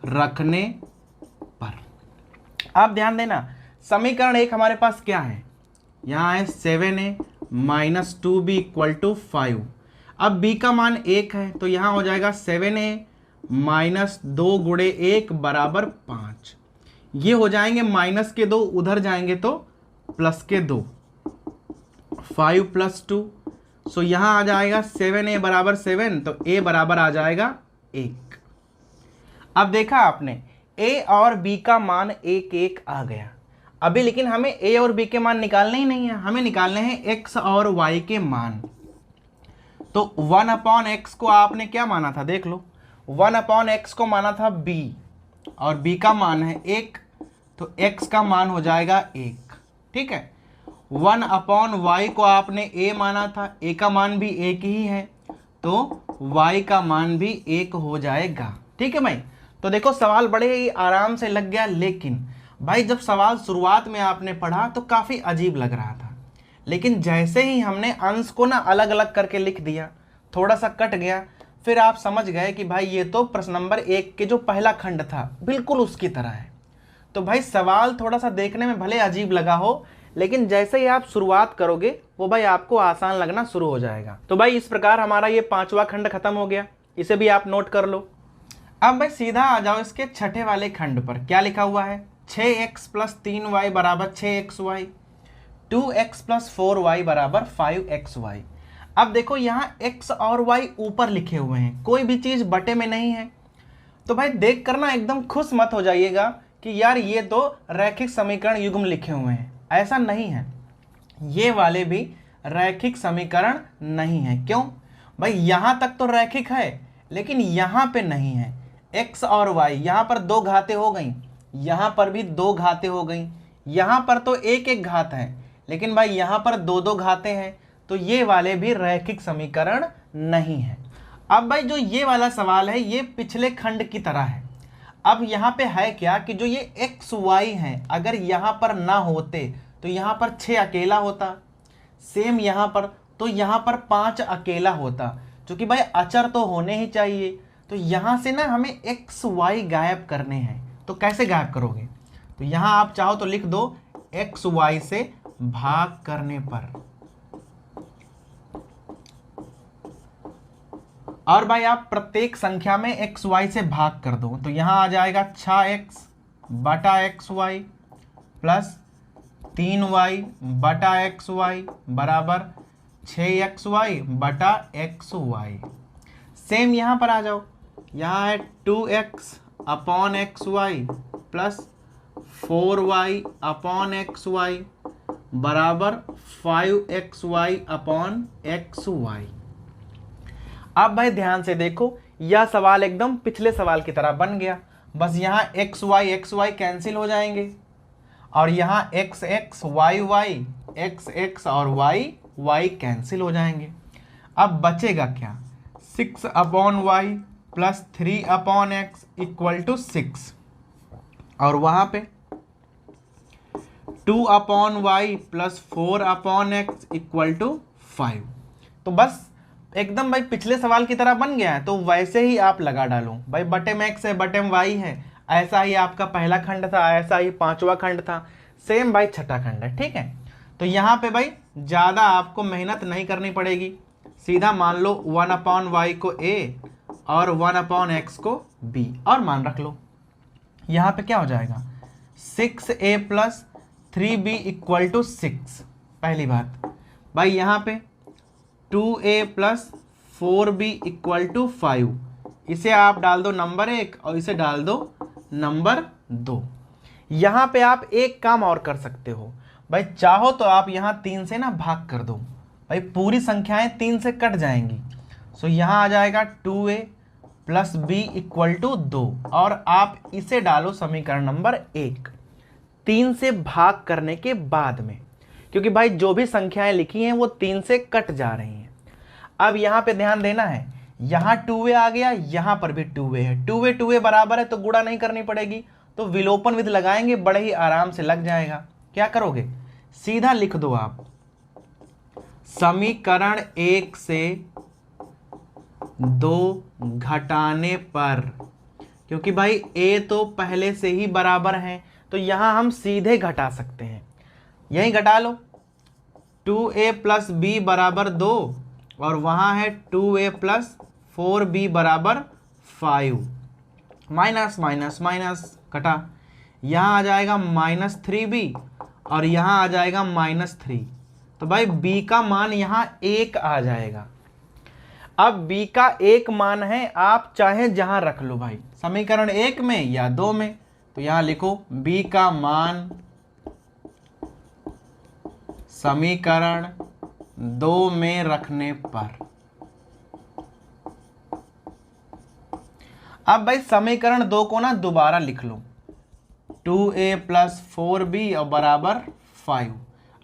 रखने पर। आप ध्यान देना, समीकरण 1 हमारे पास क्या है, यहां है 7a minus 2b equal to 5। अब b का मान 1 है तो यहां हो जाएगा 7a माइनस 2 गुणे 1 बराबर 5। ये हो जाएंगे माइनस के 2, उधर जाएंगे तो प्लस के 2, 5 प्लस 2। सो यहां आ जाएगा 7a बराबर 7, तो a बराबर आ जाएगा 1। अब देखा आपने a और b का मान 1 1 आ गया अभी, लेकिन हमें a और b के मान निकालने ही नहीं है, हमें निकालने हैं x और y के मान। तो 1/x को आपने क्या माना था, देख लो 1/x को माना था b और b का मान है 1, तो x का मान हो जाएगा 1, ठीक है। 1/y को आपने a माना था, a का मान भी 1 ही है, तो y का मान भी 1 हो जाएगा, ठीक है भाई। तो देखो सवाल बड़े ही आराम से लग गया, लेकिन भाई जब सवाल शुरुआत में आपने पढ़ा तो काफ़ी अजीब लग रहा था, लेकिन जैसे ही हमने अंश को ना अलग अलग करके लिख दिया, थोड़ा सा कट गया, फिर आप समझ गए कि भाई ये तो प्रश्न नंबर 1 के जो पहला खंड था बिल्कुल उसकी तरह है। तो भाई सवाल थोड़ा सा देखने में भले अजीब लगा हो, लेकिन जैसे ही आप शुरुआत करोगे वो भाई आपको आसान लगना शुरू हो जाएगा। तो भाई इस प्रकार हमारा ये 5वां खंड खत्म हो गया, इसे भी आप नोट कर लो। अब भाई सीधा आ जाओ इसके छठे वाले खंड पर। क्या लिखा हुआ है? 6x + 3y बराबर 6xy, 2x + 4y बराबर 5xy। अब देखो यहाँ x और y ऊपर लिखे हुए हैं, कोई भी चीज बटे में नहीं है। तो भाई देख कर ना एकदम खुश मत हो जाइएगा कि यार ये तो रैखिक समीकरण युग्म लिखे हुए हैं, ऐसा नहीं है। ये वाले भी रैखिक समीकरण नहीं है। क्यों भाई? यहां तक तो रैखिक है लेकिन यहां पे नहीं है। x और y, यहां पर 2 घातें हो गई, यहां पर भी 2 घातें हो गई, यहां पर तो एक एक घात है, लेकिन भाई यहां पर 2 घातें हैं, तो ये वाले भी रैखिक समीकरण नहीं है। अब भाई जो ये वाला सवाल है ये पिछले खंड की तरह है। अब यहाँ पे है क्या कि जो ये x y है, अगर यहाँ पर ना होते तो यहाँ पर 6 अकेला होता, सेम यहाँ पर, तो यहाँ पर 5 अकेला होता, क्योंकि भाई अचर तो होने ही चाहिए। तो यहाँ से ना हमें x y गायब करने हैं। तो कैसे गायब करोगे? तो यहाँ आप चाहो तो लिख दो x y से भाग करने पर। और भाई आप प्रत्येक संख्या में x y से भाग कर दो, तो यहाँ आ जाएगा 6x बटा xy प्लस 3y बटा xy बराबर 6xy बटा xy। सेम यहाँ पर आ जाओ, यहाँ है 2x upon xy plus 4y upon xy बराबर 5xy अपॉन xy। अब भाई ध्यान से देखो, यह सवाल एकदम पिछले सवाल की तरह बन गया। बस यहाँ xy कैंसिल हो जाएंगे और यहाँ x x और y कैंसिल हो जाएंगे। अब बचेगा क्या? 6 upon y plus 3 upon x equal to 6, और वहाँ पे 2 upon y plus 4 upon x equal to 5। तो बस एकदम भाई पिछले सवाल की तरह बन गया है, तो वैसे ही आप लगा डालो। भाई बटे में x है, बटे में y है, ऐसा ही आपका पहला खंड था, ऐसा ही 5वां खंड था, सेम भाई छठा खंड है। ठीक है, तो यहाँ पे भाई ज़्यादा आपको मेहनत नहीं करनी पड़ेगी, सीधा मान लो 1 अपॉन y को a और 1 अपॉन x को b और मान रख लो। यहाँ पे क्या हो जाएगा? 6a plus 3b equal to 6। पहली बात भाई यहाँ पे 2a plus 4b equal to 5, इसे आप डाल दो नंबर 1 और इसे डाल दो नंबर 2। यहाँ पे आप एक काम और कर सकते हो भाई, चाहो तो आप यहाँ 3 से ना भाग कर दो, भाई पूरी संख्याएं 3 से कट जाएंगी। सो यहाँ आ जाएगा 2a plus b equal to 2 और आप इसे डालो समीकरण नंबर 1 3 से भाग करने के बाद में, क्योंकि भाई जो भी संख्याएं लिखी हैं वो 3 से कट जा रही हैं। अब यहाँ पे ध्यान देना है, यहाँ 2a आ गया, यहाँ पर भी 2a है, 2a बराबर है तो गुणा नहीं करनी पड़ेगी, तो विलोपन विधि लगाएंगे, बड़े ही आराम से लग जाएगा। क्या करोगे? सीधा लिख दो आप समीकरण 1 से 2 घटाने पर, क्योंकि भाई a तो पहले से ही बराबर है तो यहाँ हम सीधे घटा सकते हैं, यही घटा लो। 2a प्लस b बराबर 2 और वहाँ है 2a प्लस 4b बराबर 5, माइनस माइनस माइनस कटा, यहाँ आ जाएगा माइनस 3b और यहाँ आ जाएगा माइनस 3, तो भाई b का मान यहाँ 1 आ जाएगा। अब b का 1 मान है, आप चाहे जहाँ रख लो भाई, समीकरण 1 में या 2 में, तो यहाँ लिखो b का मान समीकरण 2 में रखने पर। अब भाई समीकरण 2 को ना दोबारा लिख लो, 2a प्लस 4b और बराबर 5।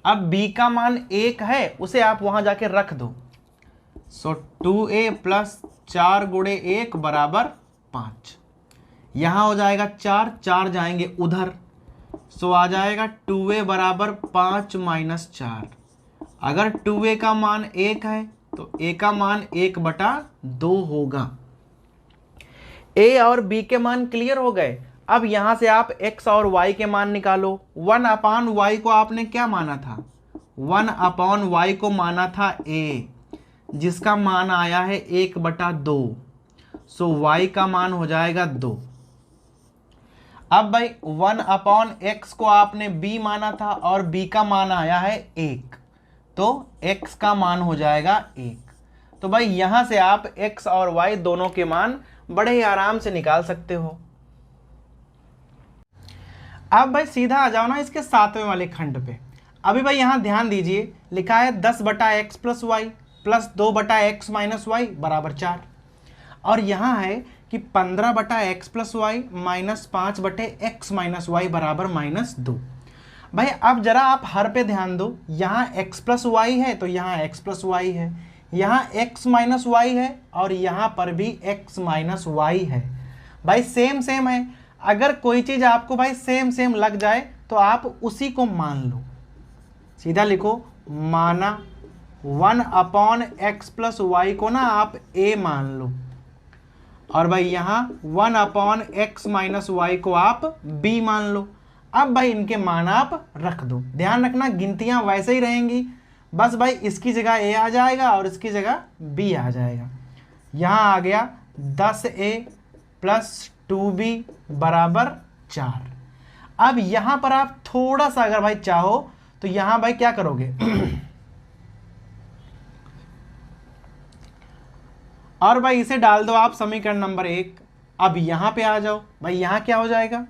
अब b का मान 1 है, उसे आप वहां जाके रख दो। सो 2a प्लस 4 गुणे 1 बराबर 5, यहाँ हो जाएगा 4, 4 जाएंगे उधर, सो आ जाएगा 2a बराबर 5 माइनस 4। अगर 2a का मान 1 है तो a का मान 1/2 होगा। a और b के मान क्लियर हो गए। अब यहां से आप x और y के मान निकालो। 1/y को आपने क्या माना था? 1/y को माना था a, जिसका मान आया है 1/2। सो y का मान हो जाएगा 2। अब भाई 1/x को आपने b माना था और b का मान आया है 1, तो x का मान हो जाएगा 1। तो भाई यहां से आप x और y दोनों के मान बड़े ही आराम से निकाल सकते हो। अब भाई सीधा आ जाओ ना इसके 7वें वाले खंड पे। अभी भाई यहां ध्यान दीजिए, लिखा है 10/x + y plus 2/x - y बराबर 4, और यहां है कि 15/x + y minus 5/x - y बराबर -2। भाई अब जरा आप हर पे ध्यान दो, यहाँ x + y है तो यहाँ x + y है, यहाँ x - y है और यहाँ पर भी x - y है। भाई सेम सेम है। अगर कोई चीज़ आपको भाई सेम सेम लग जाए तो आप उसी को मान लो। सीधा लिखो, माना 1/x + y को ना आप a मान लो, और भाई यहाँ 1/x - y को आप b मान लो। अब भाई इनके मान आप रख दो। ध्यान रखना गिनतियां वैसे ही रहेंगी, बस भाई इसकी जगह a आ जाएगा और इसकी जगह b आ जाएगा। यहाँ आ गया 10a + 2b बराबर 4। अब यहाँ पर आप थोड़ा सा अगर भाई चाहो तो यहाँ भाई क्या करोगे और भाई इसे डाल दो आप समीकरण नंबर 1। अब यहाँ पे आ जाओ, भाई यहाँ क्या हो जाएगा?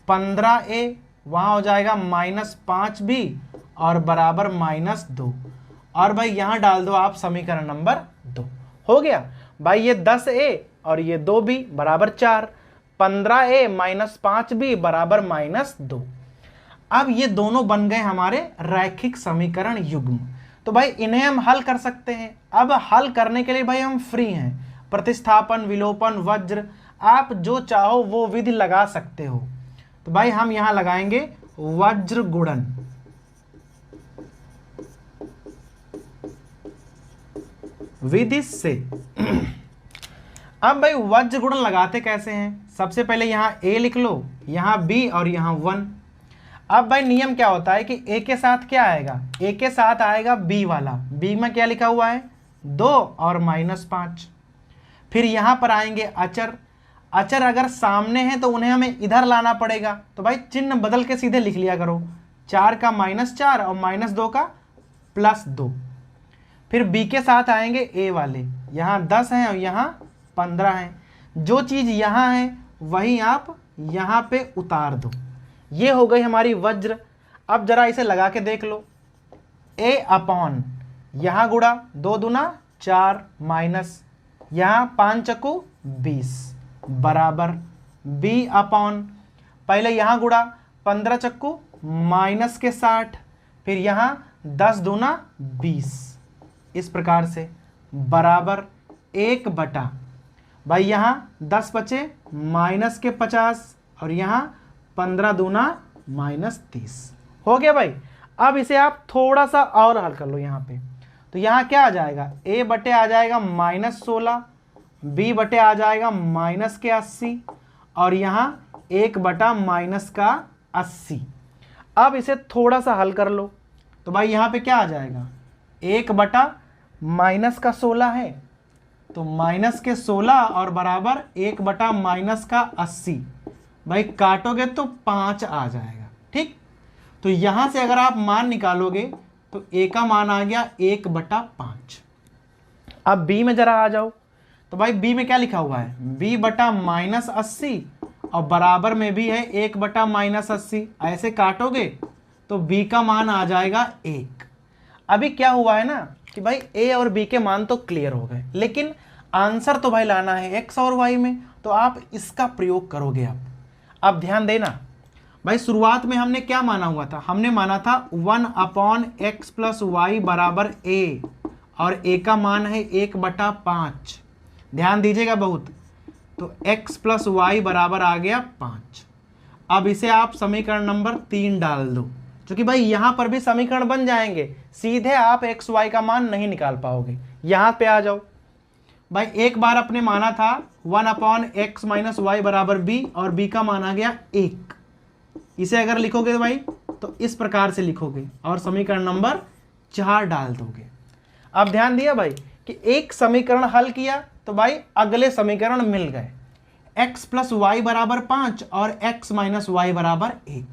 15a, वहाँ हो जाएगा -5b और बराबर -2, और भाई यहाँ डाल दो आप समीकरण नंबर 2। हो गया भाई, ये 10a और ये 2b बराबर 4, 15a - 5b बराबर -2। अब ये दोनों बन गए हमारे रैखिक समीकरण युग्म। तो भाई इन्हें हम हल कर सकते हैं। अब हल करने के लिए भाई हम फ्री हैं, प्रतिस्थापन, विलोपन, वज्र, आप जो चाहो वो विधि लगा सकते हो। तो भाई हम यहां लगाएंगे वज्र गुणन। विधि से अब भाई वज्र गुणन लगाते कैसे हैं? सबसे पहले यहां a लिख लो, यहां b और यहां 1। अब भाई नियम क्या होता है कि a के साथ क्या आएगा? a के साथ आएगा b वाला। b में क्या लिखा हुआ है? 2 और -5। फिर यहां पर आएंगे अचर। अचर अगर सामने है तो उन्हें हमें इधर लाना पड़ेगा, तो भाई चिन्ह बदल के सीधे लिख लिया करो। 4 का -4 और -2 का +2। फिर b के साथ आएंगे a वाले, यहाँ 10 हैं और यहाँ 15 हैं। जो चीज़ यहाँ है वही आप यहाँ पे उतार दो। ये हो गई हमारी वज्र। अब जरा इसे लगा के देख लो, a अपॉन यहाँ गुणा 2 दूना 4 माइनस यहाँ 5 चक्कू 20 बराबर b अपॉन पहले यहाँ गुणा 15 चक्कू माइनस के 60, फिर यहाँ 10 दूना 20, इस प्रकार से बराबर 1 बटा भाई यहाँ 10 बचे माइनस के 50 और यहाँ 15 दूना -30। हो गया भाई। अब इसे आप थोड़ा सा और हल कर लो यहाँ पे, तो यहाँ क्या आ जाएगा? a बटे आ जाएगा -16, b बटे आ जाएगा -80 और यहाँ 1 बटा -80। अब इसे थोड़ा सा हल कर लो, तो भाई यहाँ पे क्या आ जाएगा? 1 बटा -16 है तो -16 और बराबर 1 बटा -80। भाई काटोगे तो 5 आ जाएगा। ठीक, तो यहां से अगर आप मान निकालोगे तो a का मान आ गया 1 बटा 5। अब b में जरा आ जाओ, तो भाई b में क्या लिखा हुआ है? b बटा -80 और बराबर में भी है 1 बटा -80। ऐसे काटोगे तो b का मान आ जाएगा 1। अभी क्या हुआ है ना कि भाई a और b के मान तो क्लियर हो गए, लेकिन आंसर तो भाई लाना है x और y में, तो आप इसका प्रयोग करोगे। अब ध्यान देना भाई, शुरुआत में हमने क्या माना हुआ था? हमने माना था 1/x + y बराबर a, और a का मान है 1 बटा 5। ध्यान दीजिएगा बहुत, तो x + y बराबर आ गया 5। अब इसे आप समीकरण नंबर 3 डाल दो, क्योंकि भाई यहाँ पर भी समीकरण बन जाएंगे, सीधे आप x y का मान नहीं निकाल पाओगे। यहाँ पे आ जाओ भाई, एक बार अपने माना था 1 अपॉन एक्स माइनस वाई बराबर बी, और बी का मान आ गया 1। इसे अगर लिखोगे तो भाई तो इस प्रकार से लिखोगे और समीकरण नंबर 4 डाल दोगे। अब ध्यान दिया भाई कि एक समीकरण हल किया तो भाई अगले समीकरण मिल गए, x प्लस वाई बराबर 5 और x माइनस वाई बराबर 1।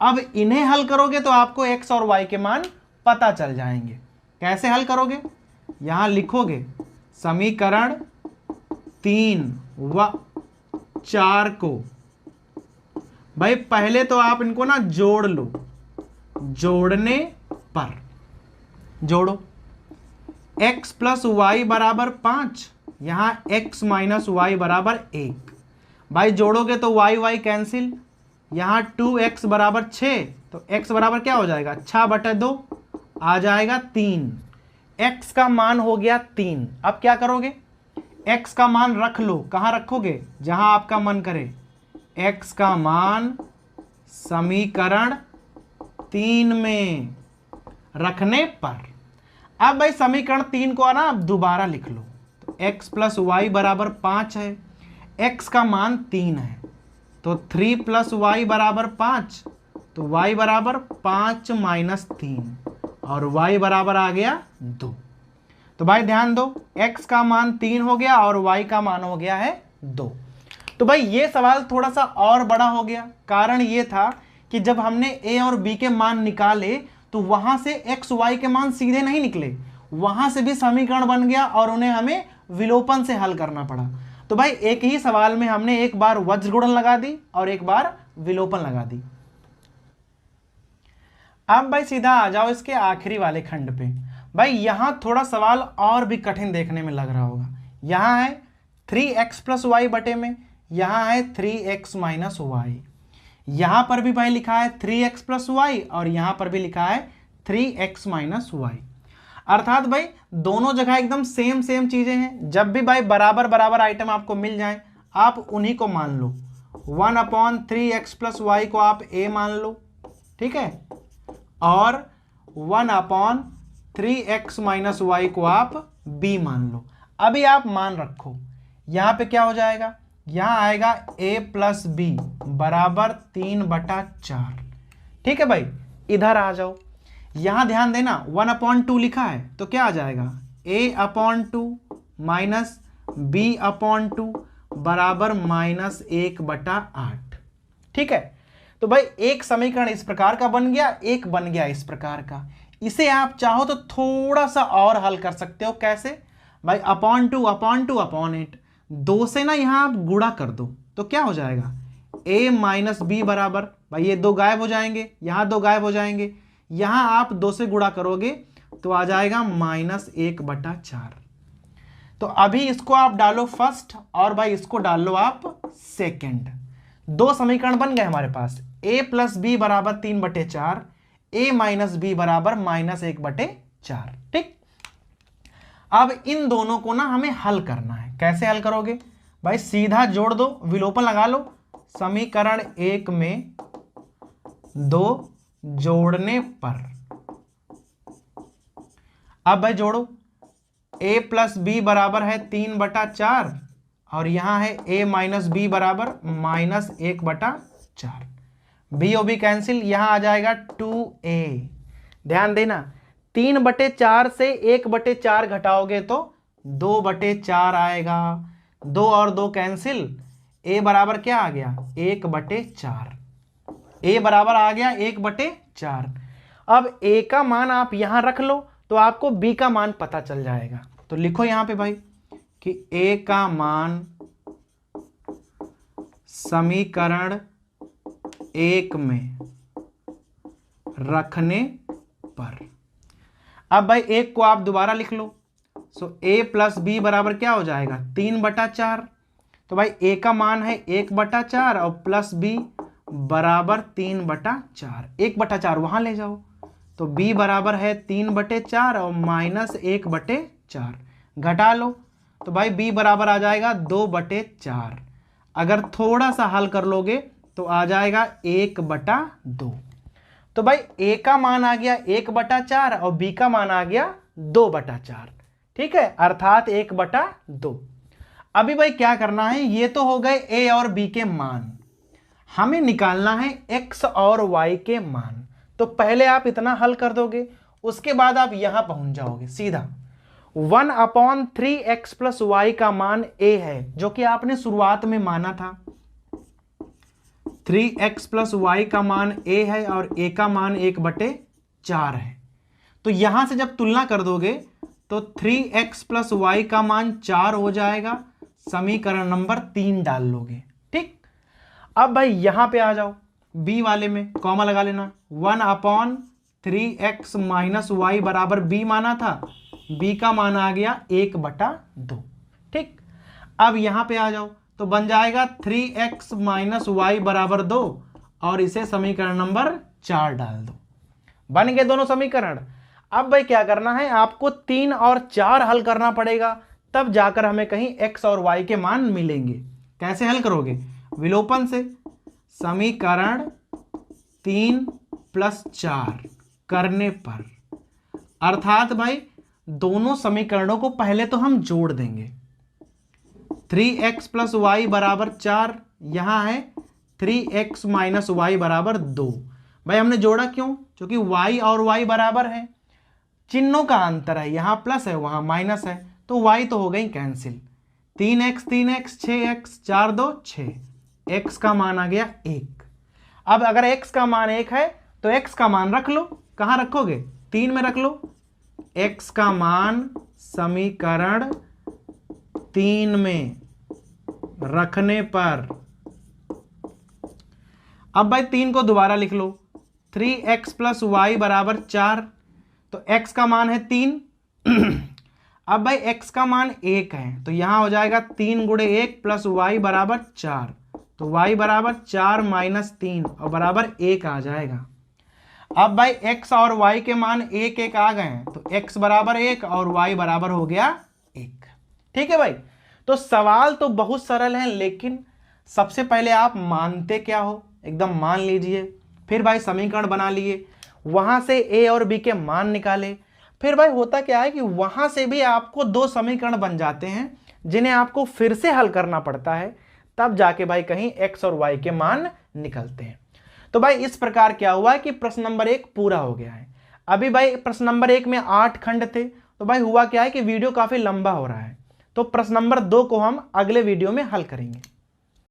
अब इन्हें हल करोगे तो आपको x और y के मान पता चल जाएंगे। कैसे हल करोगे, यहां लिखोगे समीकरण 3 व 4 को भाई पहले तो आप इनको ना जोड़ लो, जोड़ने पर जोड़ो x प्लस वाई बराबर 5, यहां x माइनस वाई बराबर 1। भाई जोड़ोगे तो y y कैंसिल, यहां 2x बराबर 6, तो x बराबर क्या हो जाएगा 6/2 आ जाएगा 3। x का मान हो गया 3। अब क्या करोगे, x का मान रख लो, कहां रखोगे जहां आपका मन करे। x का मान समीकरण 3 में रखने पर, अब भाई समीकरण 3 को ना आप दोबारा लिख लो, तो x प्लस वाई बराबर 5 है, x का मान 3 है, तो 3 प्लस वाई बराबर 5, तो y बराबर 5 माइनस 3 और y बराबर आ गया 2। तो भाई ध्यान दो, x का मान 3 हो गया और y का मान हो गया है 2। तो भाई ये सवाल थोड़ा सा और बड़ा हो गया, कारण ये था कि जब हमने a और b के मान निकाले तो वहां से x y के मान सीधे नहीं निकले, वहां से भी समीकरण बन गया और उन्हें हमें विलोपन से हल करना पड़ा। तो भाई एक ही सवाल में हमने एक बार वज्र गुणन लगा दी और एक बार विलोपन लगा दी। अब भाई सीधा आ जाओ इसके आखिरी वाले खंड पे। भाई यहां थोड़ा सवाल और भी कठिन देखने में लग रहा होगा। यहां है 3x प्लस वाई बटे में, यहां है 3x माइनस वाई, यहां पर भी भाई लिखा है 3x प्लस वाई और यहां पर भी लिखा है 3x माइनस वाई। अर्थात भाई दोनों जगह एकदम सेम सेम चीजें हैं। जब भी भाई बराबर बराबर आइटम आपको मिल जाए आप उन्हीं को मान लो। 1 अपॉन 3x प्लस वाई को आप a मान लो, ठीक है, और 1 अपॉन 3x माइनस वाई को आप b मान लो। अभी आप मान रखो, यहां पे क्या हो जाएगा, यहां आएगा a प्लस बी बराबर 3/4। ठीक है भाई, इधर आ जाओ, यहां ध्यान देना 1 अपॉन 2 लिखा है तो क्या आ जाएगा a upon 2 minus b upon 2 बराबर -1/8। ठीक है, तो भाई एक समीकरण इस प्रकार का बन गया, एक बन गया इस प्रकार का। इसे आप चाहो तो थोड़ा सा और हल कर सकते हो। कैसे भाई, अपॉन 2 अपॉन 8, 2 से ना यहां आप गुणा कर दो तो क्या हो जाएगा a माइनस बी बराबर, भाई ये 2 गायब हो जाएंगे, यहां 2 गायब हो जाएंगे, यहां आप 2 से गुणा करोगे तो आ जाएगा -1/4। तो अभी इसको आप डालो फर्स्ट और भाई इसको डाल लो आप सेकंड। 2 समीकरण बन गए हमारे पास, a प्लस बी बराबर 3/4, a माइनस बी बराबर -1/4। ठीक, अब इन दोनों को ना हमें हल करना है। कैसे हल करोगे भाई, सीधा जोड़ दो, विलोपन लगा लो। समीकरण 1 में 2 जोड़ने पर, अब भाई जोड़ो, a प्लस बी बराबर है 3/4 और यहां है a माइनस बी बराबर -1/4। बी ओ बी कैंसिल, यहां आ जाएगा 2a। ध्यान देना 3/4 से 1/4 घटाओगे तो 2/4 आएगा, 2 और 2 कैंसिल, a बराबर क्या आ गया 1/4, a बराबर आ गया 1/4। अब a का मान आप यहां रख लो तो आपको b का मान पता चल जाएगा। तो लिखो यहां पे भाई कि a का मान समीकरण 1 में रखने पर, अब भाई 1 को आप दोबारा लिख लो, सो a प्लस बी बराबर क्या हो जाएगा 3/4। तो भाई a का मान है 1/4 और प्लस b बराबर 3/4, 1/4 वहां ले जाओ तो b बराबर है 3/4 और -1/4 घटा लो तो भाई b बराबर आ जाएगा 2/4। अगर थोड़ा सा हल कर लोगे तो आ जाएगा 1/2। तो भाई a का मान आ गया 1/4 और b का मान आ गया 2/4। ठीक है, अर्थात 1/2। अभी भाई क्या करना है, ये तो हो गए ए और बी के मान, हमें निकालना है एक्स और वाई के मान। तो पहले आप इतना हल कर दोगे, उसके बाद आप यहां पहुंच जाओगे सीधा। 1/3x प्लस वाई का मान a है, जो कि आपने शुरुआत में माना था। 3x प्लस वाई का मान a है और a का मान 1/4 है। तो यहां से जब तुलना कर दोगे तो 3x प्लस वाई का मान 4 हो जाएगा, समीकरण नंबर 3 डाल लोगे। ठीक, अब भाई यहां पे आ जाओ, b वाले में कॉमा लगा लेना। 1/3x माइनस वाई बराबर b माना था, b का मान आ गया 1/2। ठीक, अब यहां पे आ जाओ तो बन जाएगा 3x माइनस वाई बराबर 2 और इसे समीकरण नंबर 4 डाल दो। बन गए दोनों समीकरण। अब भाई क्या करना है, आपको 3 और 4 हल करना पड़ेगा, तब जाकर हमें कहीं x और y के मान मिलेंगे। कैसे हल करोगे, विलोपन से। समीकरण 3 प्लस 4 करने पर, अर्थात भाई दोनों समीकरणों को पहले तो हम जोड़ देंगे। 3x प्लस वाई बराबर 4, यहां है 3x माइनस वाई बराबर 2। भाई हमने जोड़ा क्यों, क्योंकि y और y बराबर है, चिन्हों का अंतर है, यहां प्लस है वहां माइनस है, तो y तो हो गई cancel. 3x 3x 6x 4 2 6, x का मान आ गया 1। अब अगर x का मान 1 है तो x का मान रख लो, कहां रखोगे, 3 में रख लो। x का मान समीकरण 3 में रखने पर, अब भाई 3 को दोबारा लिख लो। 3x प्लस वाई बराबर 4, तो x का मान है 3। अब भाई x का मान 1 है, तो यहां हो जाएगा 3 गुणे 1 प्लस वाई बराबर 4, तो y बराबर 4 माइनस 3 और बराबर 1 आ जाएगा। अब भाई x और y के मान 1 1 आ गए हैं, तो x बराबर 1 और y बराबर हो गया 1। ठीक है भाई, तो सवाल तो बहुत सरल है, लेकिन सबसे पहले आप मानते क्या हो, एकदम मान लीजिए। फिर भाई समीकरण बना लिए, वहां से a और b के मान निकाले। फिर भाई होता क्या है कि वहां से भी आपको 2 समीकरण बन जाते हैं, जिन्हें आपको फिर से हल करना पड़ता है, तब जाके भाई कहीं x और y के मान निकलते हैं। तो भाई इस प्रकार क्या हुआ है कि प्रश्न नंबर 1 पूरा हो गया है। अभी भाई प्रश्न नंबर 1 में 8 खंड थे, तो भाई हुआ क्या है कि वीडियो काफी लंबा हो रहा है, तो प्रश्न नंबर 2 को हम अगले वीडियो में हल करेंगे।